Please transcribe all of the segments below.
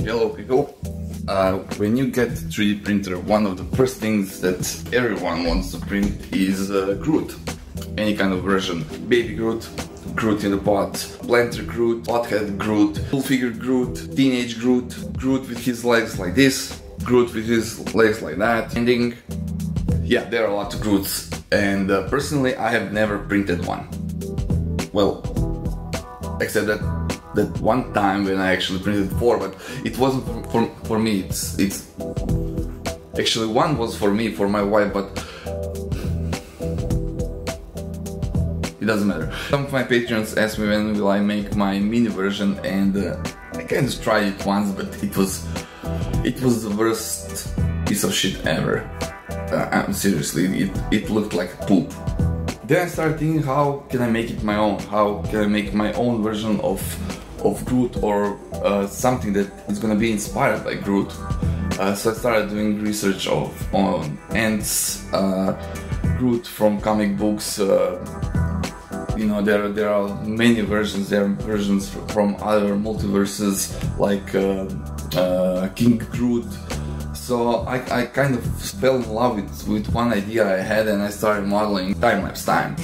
Hello people. When you get a 3D printer, one of the first things that everyone wants to print is Groot. Any kind of version. Baby Groot, Groot in the pot, Blender Groot, pothead Groot, full figure Groot, teenage Groot, Groot with his legs like this, Groot with his legs like that. Ending. Yeah, there are a lot of Groots, and personally I have never printed one. Well, except that one time when I actually printed 4, but it wasn't for me. It's actually one was for me, for my wife, but it doesn't matter. Some of my patrons asked me when will I make my mini version, and I kind of tried it once, but it was the worst piece of shit ever. Seriously, it looked like poop. Then I started thinking, how can I make it my own? How can I make my own version of Groot, or something that is gonna be inspired by Groot? So I started doing research on ants, Groot from comic books. You know, there are many versions. There are versions from other multiverses like King Groot. So I kind of fell in love with one idea I had, and I started modeling time-lapse time.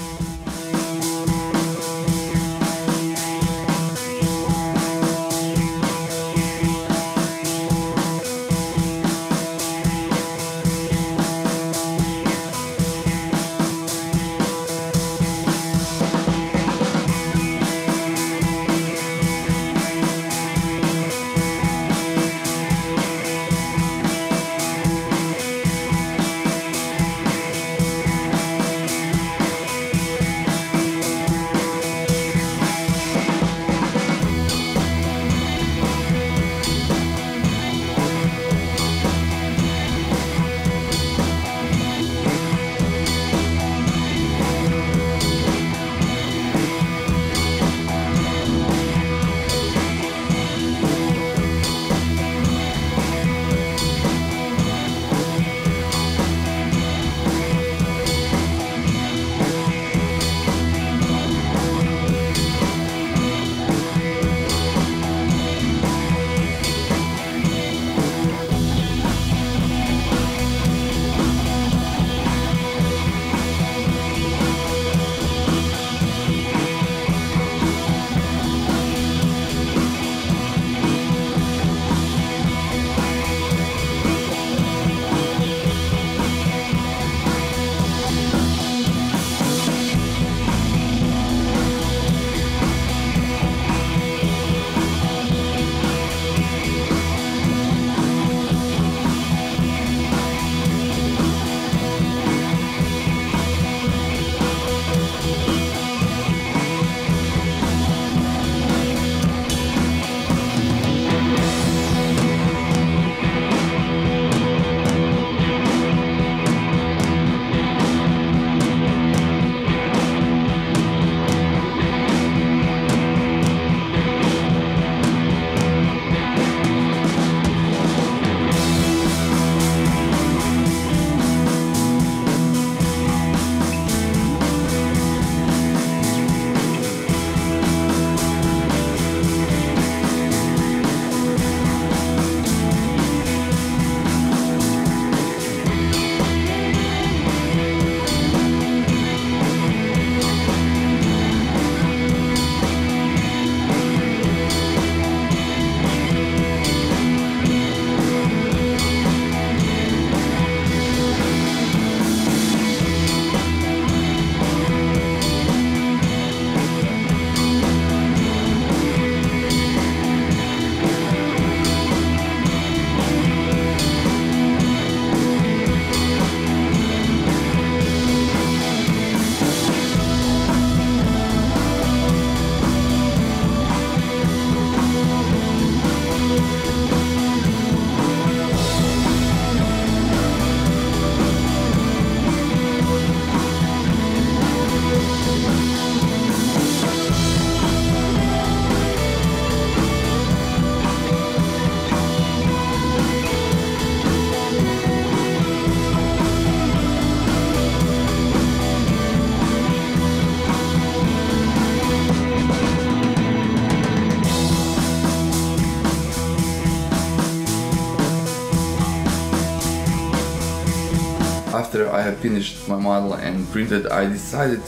after I have finished my model and printed, I decided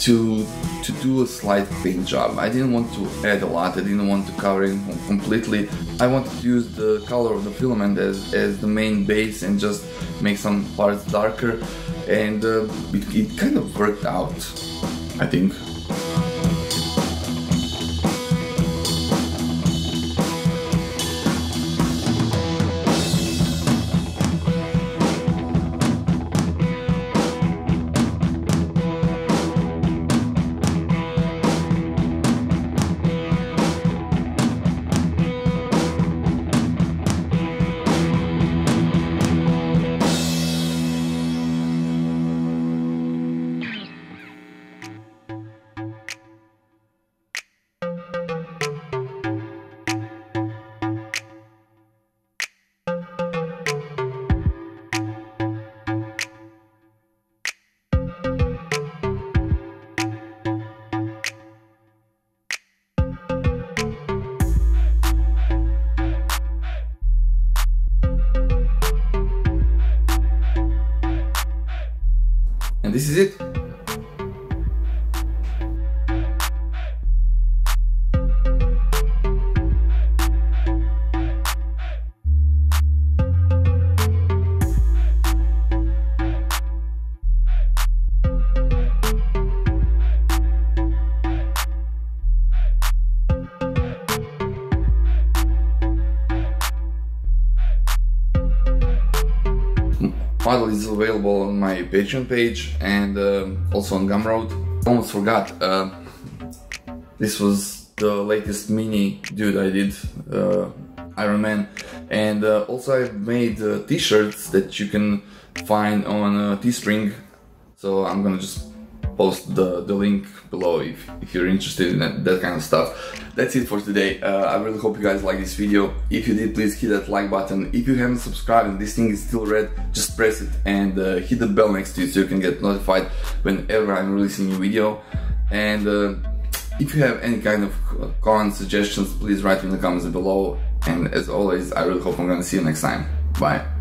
to do a slight paint job. I didn't want to add a lot, I didn't want to cover it completely. I wanted to use the color of the filament as the main base and just make some parts darker, and it kind of worked out, I think. And this is it. Model is available on my Patreon page and also on Gumroad. Almost forgot, this was the latest mini dude I did, Iron Man, and also I've made t-shirts that you can find on Teespring, so I'm gonna just post the link below if you're interested in that kind of stuff. That's it for today. I really hope you guys like this video. If you did, please hit that like button. If you haven't subscribed and this thing is still red, just press it and hit the bell next to it so you can get notified whenever I'm releasing a new video. And if you have any kind of comments, suggestions, please write in the comments below. And as always, I really hope I'm gonna see you next time. Bye.